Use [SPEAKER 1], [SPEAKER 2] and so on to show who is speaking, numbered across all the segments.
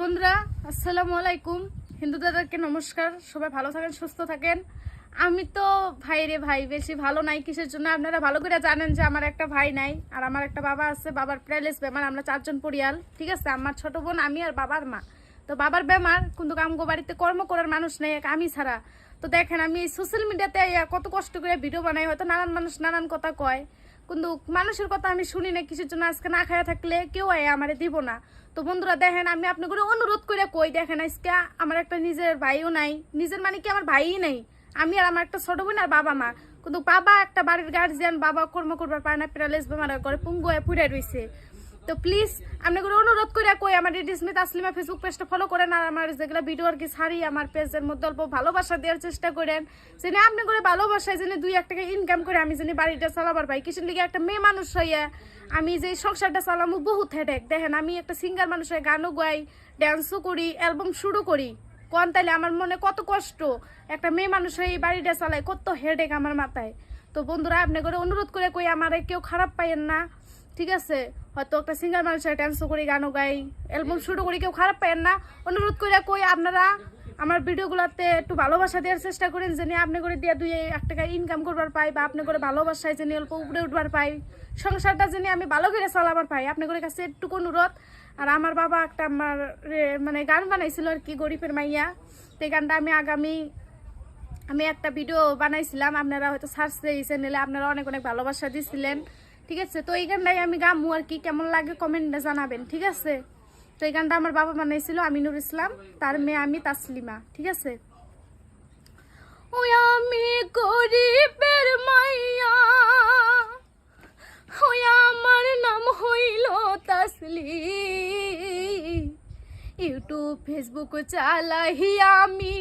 [SPEAKER 1] বন্ধুরা আসসালামু আলাইকুম, হিন্দু দাদাকে নমস্কার। সবাই ভালো থাকেন, সুস্থ থাকেন। আমি তো ভাই বেশি ভালো নাই। কিসের জন্য আপনারা ভালো করে জানেন যে আমার একটা ভাই নাই আর আমার একটা বাবা আছে। বাবার প্যারালাইসিস বেমার। আমরা 4জন পরিয়াল, ঠিক আছে। আমার ছোট বোন, আমি আর বাবার মা। তো বাবার বেমার, কিন্তু আমগো বাড়িতে কর্ম করার মানুষ নেই আমি ছাড়া। তো দেখেন আমি এই সোশ্যাল মিডিয়াতে কত কষ্ট করে ভিডিও বানাই। হয়তো নানান মানুষ নানান কথা কয়, কিন্তু মানুষের কথা আমি শুনি না। কিসের জন্য আজকে না খায়া থাকলে কেউ আমারে দিব না। তো বন্ধুরা দেখেন, আমি আপনাকে অনুরোধ করে কই, দেখেন আজকে আমার একটা নিজের ভাইও নাই। নিজের মানে কি, আমার ভাইই নাই। আমি আর আমার একটা ছোট বোন আর বাবা মা। কিন্তু বাবা একটা বাড়ির গার্জিয়ান, বাবা কর্ম করবার পায় না, প্যারালাইসিস বেমার করে পুঙ্গু হয়ে পুড়ে রয়েছে। তো প্লিজ আপনাকে অনুরোধ করে কই, আমার রেডি স্মিথ আসলিমা ফেসবুক পেজটা ফলো করেন। আর আমার যেগুলো ভিডিও আর কি ছাড়ি, আমার পেজের মধ্যে অল্প ভালোবাসা দেওয়ার চেষ্টা করেন। যেন আপনি করে ভালোবাসায় যেন 2-1 টাকা ইনকাম করে আমি যেন বাড়িটা চালাবার পাই। কিসের লিগে একটা মেয়ে মানুষ হইয়া আমি যে সংসারটা চালামু বহুত হেডেক। দেখেন আমি একটা সিঙ্গার মানুষ হয়ে গানও গাই, ড্যান্সও করি, অ্যালবাম শুরু করি। কোন তাইলে আমার মনে কত কষ্ট। একটা মেয়ে মানুষ হয়ে এই বাড়িটা চালায়, কত হেডেক আমার মাথায়। তো বন্ধুরা আপনি করে অনুরোধ করে কই, আমার কেউ খারাপ পাইয়েন না, ঠিক আছে। হয়তো একটা সিঙ্গার মানুষের ডান্সও করি, গানও গাই, অ্যালবাম শুরু করি, কেউ খারাপ পাইয়েন না। অনুরোধ করে কই আপনারা আমার ভিডিওগুলোতে একটু ভালোবাসা দেওয়ার চেষ্টা করেন, যেন আপনি করে দিয়ে 2-1 টাকা ইনকাম করবার পাই, বা আপনি করে ভালোবাসায় যেন অল্প উপরে উঠবার পাই, সংসারটা যেন আমি ভালো করে চালাবার পাই। আপনি করে কাছে একটু অনুরোধ। আর আমার বাবা একটা আমার মানে গান বানাইছিল আর কি, গরিবের মাইয়া। তো এই গানটা আমি একটা ভিডিও বানাইছিলাম, আপনারা হয়তো সার্চ দিয়ে চ্যানেলে আপনারা অনেক অনেক ভালোবাসা দিয়েছিলেন, ঠিক আছে। তো এই গানটাই আমি গামু আর কি, কেমন লাগে কমেন্টে জানাবেন, ঠিক আছে। তো এই গানটা আমার বাবা বানাইছিল, আমিনুর ইসলাম, তার মেয়ে আমি তাসলিমা, ঠিক আছে। ওই আমি গরিবের মাইয়া, ওই আমার নাম হইল তাসলি। ইউটিউব ফেসবুক চালাই আমি,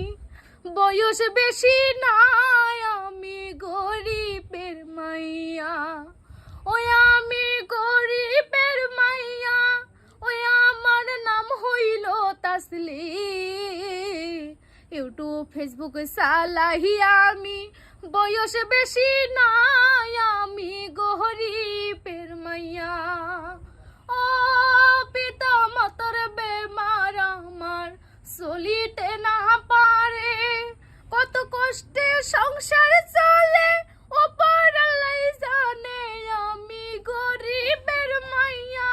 [SPEAKER 1] বয়স বেশি নাই, আমি গরিবের মাইয়া। ওই আমি গরিবের মাইয়া, ওই আমার নাম হইল তাসলি। ইউটিউব ফেসবুক চালাই আমি, বয়স বেশি নাই, আমি গরিবের মাইয়া। ও পিতা মাতার বেমার আমার চলিতে না পারে, কত কষ্টে সংসার চলে ও পারালাই জানে, আমি গরিবের মাইয়া।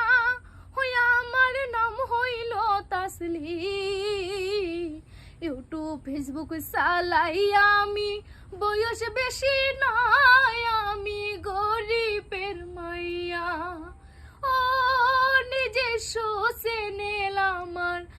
[SPEAKER 1] ওই আমার নাম হইল তাসলি। ইউটিউব ফেসবুক চালাই আমি, বয়স বেশি নাই, আমি গরিবের মাইয়া। ও নিজস্ব চ্যানেল আমার